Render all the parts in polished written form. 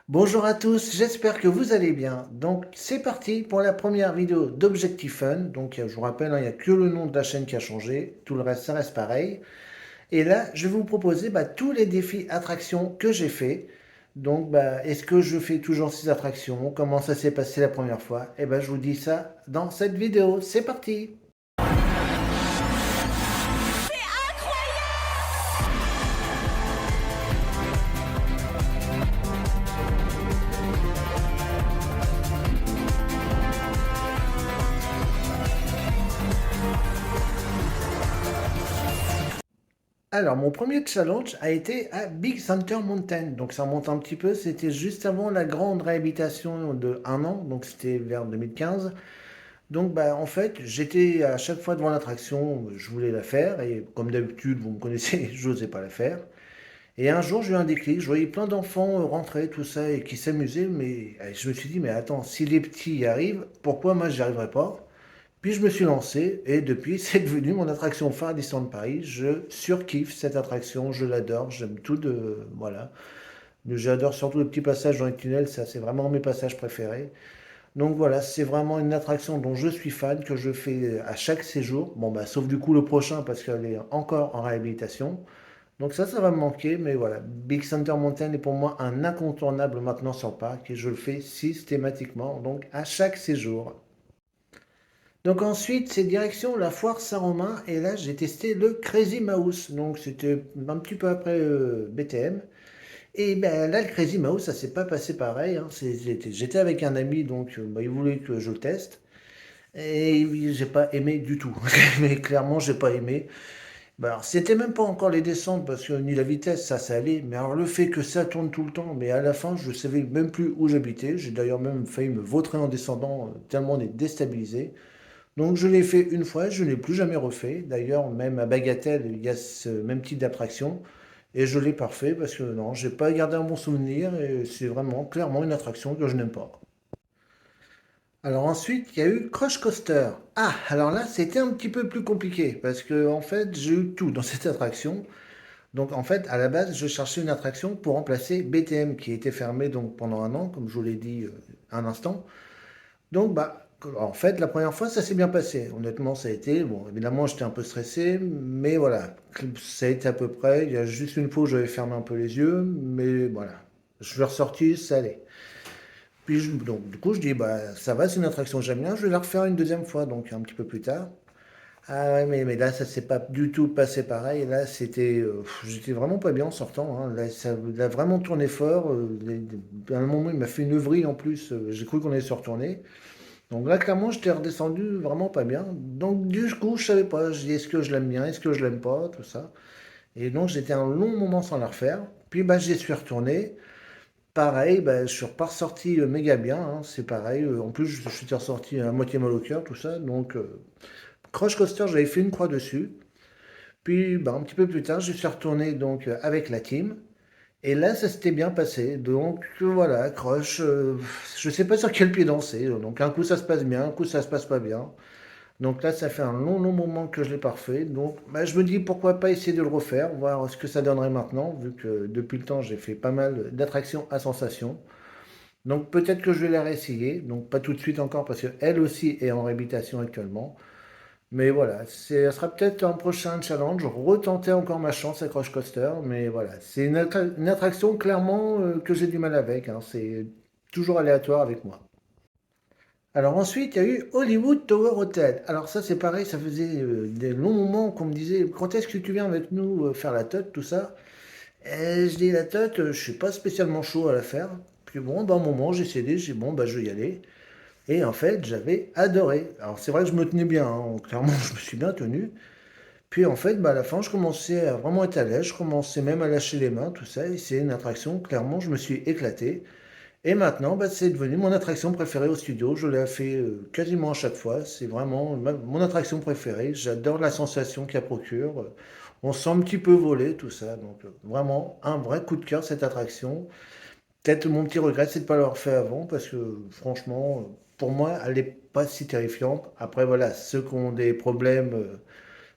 Bonjour à tous, j'espère que vous allez bien. Donc c'est parti pour la première vidéo d'Objectif Fun. Donc je vous rappelle, il n'y a que le nom de la chaîne qui a changé, tout le reste ça reste pareil. Et là, je vais vous proposer tous les défis attractions que j'ai fait. Donc est-ce que je fais toujours ces attractions? Comment ça s'est passé la première fois? Et je vous dis ça dans cette vidéo. C'est parti! Alors, mon premier challenge a été à Big Thunder Mountain. Donc, ça remonte un petit peu. C'était juste avant la grande réhabilitation de un an. Donc, c'était vers 2015. Donc, en fait, j'étais à chaque fois devant l'attraction. Je voulais la faire. Et comme d'habitude, vous me connaissez, je n'osais pas la faire. Et un jour, j'ai eu un déclic. Je voyais plein d'enfants rentrer, tout ça, et qui s'amusaient. Mais je me suis dit, mais attends, si les petits y arrivent, pourquoi moi, je n'y arriverai pas? Puis je me suis lancé et depuis, c'est devenu mon attraction phare d'Histoire de Paris. Je surkiffe cette attraction, je l'adore, j'aime tout de... Voilà. J'adore surtout les petits passages dans les tunnels, ça c'est vraiment mes passages préférés. Donc voilà, c'est vraiment une attraction dont je suis fan, que je fais à chaque séjour. Bon sauf du coup le prochain parce qu'elle est encore en réhabilitation. Donc ça va me manquer, mais voilà. Big Thunder Mountain est pour moi un incontournable maintenant sur le parc et je le fais systématiquement, donc à chaque séjour. Donc ensuite, c'est direction la foire Saint-Romain et là j'ai testé le Crazy Mouse. Donc c'était un petit peu après BTM. Et là le Crazy Mouse, ça s'est pas passé pareil, hein. J'étais avec un ami donc il voulait que je le teste et j'ai pas aimé du tout. Mais clairement j'ai pas aimé. Alors c'était même pas encore les descentes parce que ni la vitesse ça allait. Mais alors le fait que ça tourne tout le temps, mais à la fin je savais même plus où j'habitais. J'ai d'ailleurs même failli me vautrer en descendant tellement on est déstabilisé. Donc je l'ai fait une fois, je ne l'ai plus jamais refait. D'ailleurs, même à Bagatelle, il y a ce même type d'attraction. Et je l'ai parfait parce que non, j'ai pas gardé un bon souvenir et c'est vraiment clairement une attraction que je n'aime pas. Alors ensuite, il y a eu Crush Coaster. Ah, alors là, c'était un petit peu plus compliqué parce que en fait, j'ai eu tout dans cette attraction. Donc en fait, à la base, je cherchais une attraction pour remplacer BTM qui était fermé donc pendant un an, comme je vous l'ai dit un instant. Donc, en fait, la première fois, ça s'est bien passé. Honnêtement, ça a été, bon, évidemment, j'étais un peu stressé, mais voilà, ça a été à peu près. Il y a juste une fois où j'avais fermé un peu les yeux, mais voilà, je suis ressorti, ça allait. Puis, donc, du coup, je dis, ça va, c'est une attraction que j'aime bien, je vais la refaire une deuxième fois, donc un petit peu plus tard. Ah ouais, mais là, ça s'est pas du tout passé pareil. Là, j'étais vraiment pas bien en sortant, hein. Là, ça a vraiment tourné fort. À un moment, il m'a fait une œuvrie en plus. J'ai cru qu'on allait se retourner. Donc là, clairement, j'étais redescendu vraiment pas bien. Donc du coup, je savais pas. Je dis, est-ce que je l'aime bien, est-ce que je l'aime pas, tout ça. Et donc, j'étais un long moment sans la refaire. Puis, j'y suis retourné. Pareil, je suis pas ressorti méga bien, hein. C'est pareil. En plus, je suis ressorti à moitié mal au cœur, tout ça. Donc, Crush Coaster, j'avais fait une croix dessus. Puis, un petit peu plus tard, je suis retourné donc avec la team. Et là, ça s'était bien passé. Donc voilà, Crush, je sais pas sur quel pied danser. Donc un coup ça se passe bien, un coup ça se passe pas bien. Donc là, ça fait un long, long moment que je l'ai pas refait. Donc je me dis pourquoi pas essayer de le refaire, voir ce que ça donnerait maintenant, vu que depuis le temps j'ai fait pas mal d'attractions à sensation. Donc peut-être que je vais la réessayer. Donc pas tout de suite encore parce qu'elle aussi est en réhabilitation actuellement. Mais voilà, ça sera peut-être un prochain challenge, retenter encore ma chance à Crush Coaster, mais voilà, c'est une attraction clairement que j'ai du mal avec, hein, c'est toujours aléatoire avec moi. Alors ensuite, il y a eu Hollywood Tower Hotel. Alors ça c'est pareil, ça faisait des longs moments qu'on me disait, quand est-ce que tu viens avec nous faire la teute, tout ça? Et je dis la teute, je suis pas spécialement chaud à la faire. Puis bon, un moment j'ai cédé, j'ai dit bon, je vais y aller. Et en fait, j'avais adoré. Alors c'est vrai que je me tenais bien, hein, clairement je me suis bien tenu. Puis en fait, à la fin, je commençais à vraiment être à l'aise, je commençais même à lâcher les mains, tout ça, et c'est une attraction, clairement, je me suis éclaté. Et maintenant, c'est devenu mon attraction préférée au studio, je l'ai fait quasiment à chaque fois, c'est vraiment mon attraction préférée, j'adore la sensation qu'elle procure, on se sent un petit peu volé, tout ça, donc vraiment un vrai coup de cœur cette attraction. Peut-être mon petit regret, c'est de ne pas l'avoir fait avant, parce que franchement, pour moi, elle n'est pas si terrifiante. Après, voilà, ceux qui ont des problèmes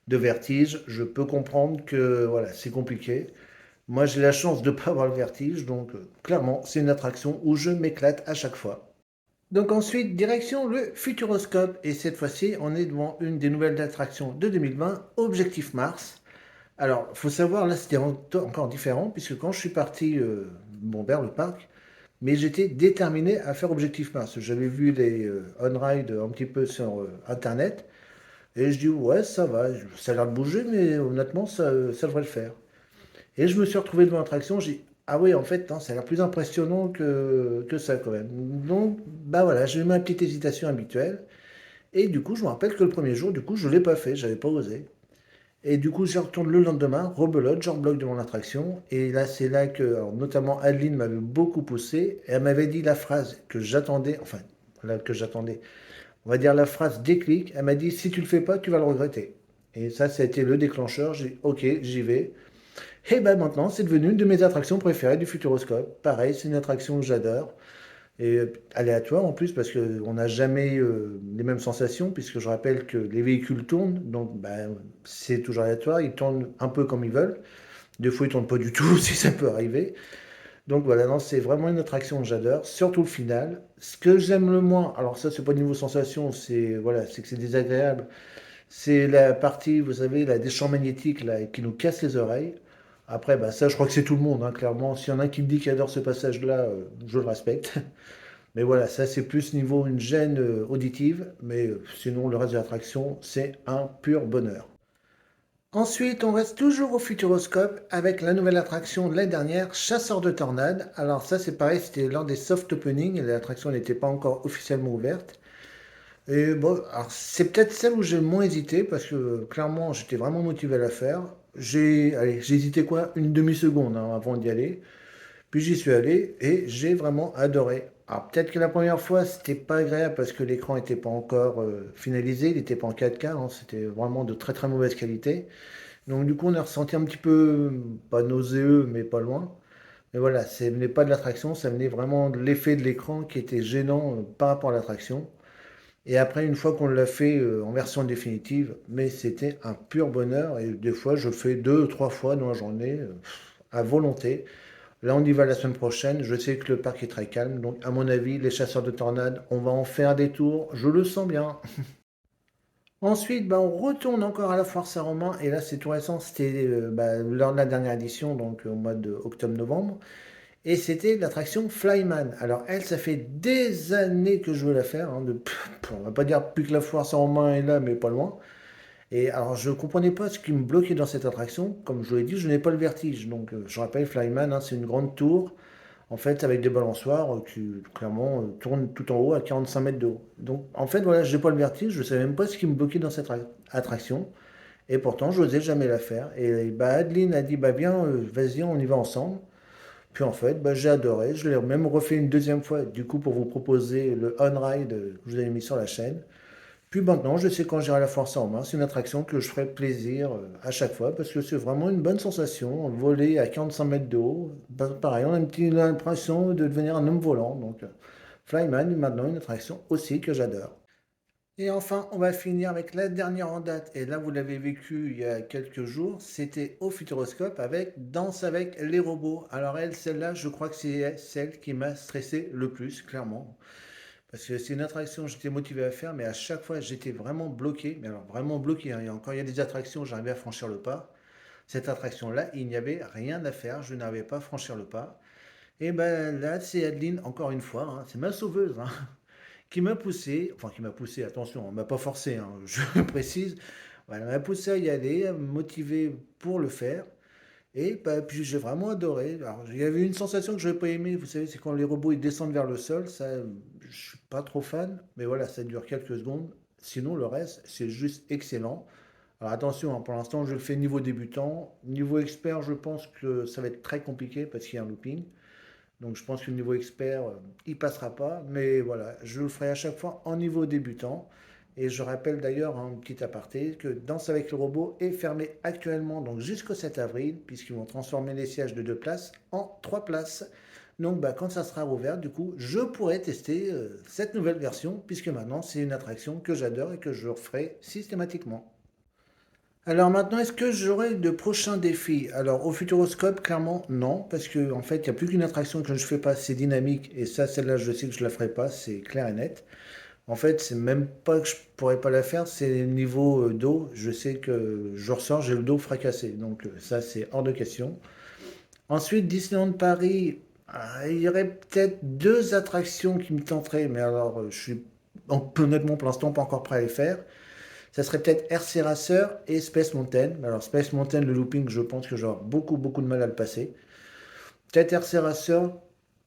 de vertige, je peux comprendre que voilà, c'est compliqué. Moi, j'ai la chance de ne pas avoir le vertige, donc clairement, c'est une attraction où je m'éclate à chaque fois. Donc ensuite, direction le Futuroscope, et cette fois-ci, on est devant une des nouvelles attractions de 2020, Objectif Mars. Alors, faut savoir, là, c'était encore différent, puisque quand je suis parti bon, vers le parc, mais j'étais déterminé à faire Objectif Mars. J'avais vu les on-ride un petit peu sur Internet, et je dis, ouais, ça va, ça a l'air de bouger, mais honnêtement, ça devrait le faire. Et je me suis retrouvé devant l'attraction, j'ai dit, ah oui, en fait, non, ça a l'air plus impressionnant que ça quand même. Donc, bah voilà, j'ai eu ma petite hésitation habituelle. Et du coup, je me rappelle que le premier jour, du coup, je ne l'ai pas fait, j'avais pas osé. Et du coup, j'y retourne le lendemain, rebelote, je rebloque devant l'attraction. Et là, c'est là que, alors, notamment Adeline m'avait beaucoup poussé. Et elle m'avait dit la phrase que j'attendais, enfin, là, que j'attendais, on va dire la phrase déclic. Elle m'a dit, si tu le fais pas, tu vas le regretter. Et ça a été le déclencheur. J'ai dit, ok, j'y vais. Et ben maintenant, c'est devenu une de mes attractions préférées du Futuroscope. Pareil, c'est une attraction que j'adore. Et aléatoire en plus, parce qu'on n'a jamais les mêmes sensations, puisque je rappelle que les véhicules tournent, donc ben, c'est toujours aléatoire, ils tournent un peu comme ils veulent. Des fois, ils tournent pas du tout, si ça peut arriver. Donc voilà, non, c'est vraiment une attraction que j'adore, surtout le final. Ce que j'aime le moins, alors ça, c'est pas niveau sensation, c'est voilà, c'est que c'est désagréable. C'est la partie, vous savez, là, des champs magnétiques là, qui nous cassent les oreilles. Après, bah, ça, je crois que c'est tout le monde, hein, clairement. S'il y en a qui me dit qu'il adore ce passage-là, je le respecte. Mais voilà, ça, c'est plus niveau une gêne auditive. Mais sinon, le reste de l'attraction, c'est un pur bonheur. Ensuite, on reste toujours au Futuroscope avec la nouvelle attraction de l'année dernière, Chasseur de tornades. Alors ça, c'est pareil, c'était lors des soft openings et l'attraction n'était pas encore officiellement ouverte. Et bon, alors c'est peut-être celle où j'ai le moins hésité parce que clairement j'étais vraiment motivé à la faire. J'ai hésité quoi? Une demi-seconde hein, avant d'y aller. Puis j'y suis allé et j'ai vraiment adoré. Alors peut-être que la première fois c'était pas agréable parce que l'écran n'était pas encore finalisé, il n'était pas en 4K, hein, c'était vraiment de très très mauvaise qualité. Donc du coup on a ressenti un petit peu, pas nauséeux mais pas loin. Mais voilà, ça venait pas de l'attraction, ça venait vraiment de l'effet de l'écran qui était gênant par rapport à l'attraction. Et après, une fois qu'on l'a fait en version définitive, mais c'était un pur bonheur. Et des fois, je fais deux, trois fois dans la journée, à volonté. Là, on y va la semaine prochaine. Je sais que le parc est très calme. Donc, à mon avis, les chasseurs de tornades, on va en faire des tours. Je le sens bien. Ensuite, bah, on retourne encore à la foire Saint-Romain. Et là, c'est tout récent. C'était bah, lors de la dernière édition, donc au mois de octobre-novembre. Et c'était l'attraction Flyman. Alors elle, ça fait des années que je veux la faire. Hein, on va pas dire plus que la foire sans main est là, mais pas loin. Et alors je ne comprenais pas ce qui me bloquait dans cette attraction. Comme je vous l'ai dit, je n'ai pas le vertige. Donc je rappelle, Flyman, hein, c'est une grande tour, en fait, avec des balançoires qui clairement tournent tout en haut à 45 mètres de haut. Donc en fait, voilà, je n'ai pas le vertige. Je ne savais même pas ce qui me bloquait dans cette attraction. Et pourtant, je n'osais jamais la faire. Et bah, Adeline a dit, bah viens, vas-y, on y va ensemble. Puis en fait, bah, j'ai adoré. Je l'ai même refait une deuxième fois, du coup, pour vous proposer le on-ride que je vous avais mis sur la chaîne. Puis maintenant, je sais quand j'irai la force en main. C'est une attraction que je ferai plaisir à chaque fois parce que c'est vraiment une bonne sensation. Voler à 45 mètres de haut, bah, pareil, on a une petite impression de devenir un homme volant. Donc, Flyman est maintenant une attraction aussi que j'adore. Et enfin, on va finir avec la dernière en date. Et là, vous l'avez vécu il y a quelques jours. C'était au Futuroscope avec Danse avec les robots. Alors elle, celle-là, je crois que c'est celle qui m'a stressé le plus, clairement. Parce que c'est une attraction que j'étais motivé à faire, mais à chaque fois, j'étais vraiment bloqué. Mais alors, vraiment bloqué, hein. Et encore, il y a des attractions où j'arrivais à franchir le pas. Cette attraction-là, il n'y avait rien à faire. Je n'arrivais pas à franchir le pas. Et ben là, c'est Adeline, encore une fois. Hein, c'est ma sauveuse. Hein, qui m'a poussé, enfin qui m'a poussé, attention, on m'a pas forcé, hein, je précise, voilà, elle m'a poussé à y aller, à me motiver pour le faire, et bah, puis j'ai vraiment adoré. Alors, il y avait une sensation que je n'avais pas aimée, vous savez, c'est quand les robots ils descendent vers le sol, ça, je suis pas trop fan, mais voilà, ça dure quelques secondes, sinon le reste, c'est juste excellent. Alors attention, hein, pour l'instant, je le fais niveau débutant. Niveau expert, je pense que ça va être très compliqué parce qu'il y a un looping. Donc je pense que le niveau expert, il passera pas. Mais voilà, je le ferai à chaque fois en niveau débutant. Et je rappelle d'ailleurs, un petit aparté, que Danse avec le robot est fermé actuellement donc jusqu'au 7 avril, puisqu'ils vont transformer les sièges de 2 places en 3 places. Donc bah, quand ça sera ouvert, du coup, je pourrai tester cette nouvelle version, puisque maintenant c'est une attraction que j'adore et que je referai systématiquement. Alors maintenant, est-ce que j'aurai de prochains défis? Alors au Futuroscope, clairement non, parce que en fait, il n'y a plus qu'une attraction que je fais pas, c'est dynamique, et ça, celle-là, je sais que je la ferai pas, c'est clair et net. En fait, c'est même pas que je pourrais pas la faire, c'est le niveau dos. Je sais que je ressors, j'ai le dos fracassé, donc ça, c'est hors de question. Ensuite, Disneyland Paris, il y aurait peut-être deux attractions qui me tenteraient, mais alors je suis honnêtement pour l'instant pas encore prêt à les faire. Ça serait peut-être RC Racer et Space Mountain. Alors Space Mountain, le looping, je pense que j'aurai beaucoup beaucoup de mal à le passer. Peut-être RC Racer,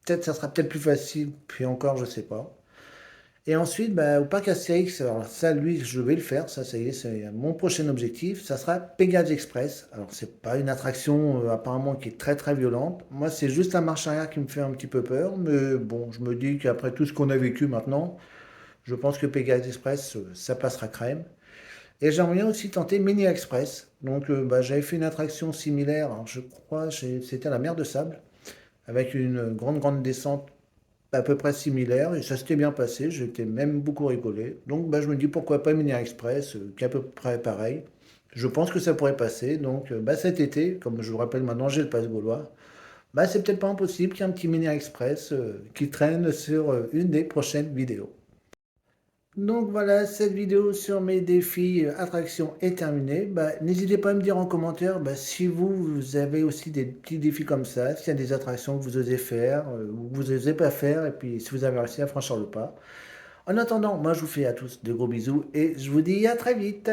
peut-être ça sera peut-être plus facile, puis encore je sais pas. Et ensuite, bah, au parc Astérix, alors ça, lui, je vais le faire, ça y est, c'est mon prochain objectif, ça sera Pégase Express. Alors, c'est pas une attraction apparemment qui est très très violente. Moi, c'est juste la marche arrière qui me fait un petit peu peur, mais bon, je me dis qu'après tout ce qu'on a vécu maintenant, je pense que Pégase Express, ça passera crème. Et j'aimerais bien aussi tenter Mini Express. Donc, bah, j'avais fait une attraction similaire, alors, je crois, c'était à la mer de Sable, avec une grande grande descente à peu près similaire et ça s'était bien passé. J'étais même beaucoup rigolé. Donc bah, je me dis pourquoi pas Mini Express, qui est à peu près pareil. Je pense que ça pourrait passer. Donc bah, cet été, comme je vous rappelle maintenant, j'ai le passe gaulois. Bah, c'est peut-être pas impossible qu'il y ait un petit Mini Express qui traîne sur une des prochaines vidéos. Donc voilà, cette vidéo sur mes défis attractions est terminée. Bah, n'hésitez pas à me dire en commentaire bah, si vous avez aussi des petits défis comme ça, s'il y a des attractions que vous osez faire ou que vous osez pas faire, et puis si vous avez réussi à franchir le pas. En attendant, moi je vous fais à tous de gros bisous et je vous dis à très vite.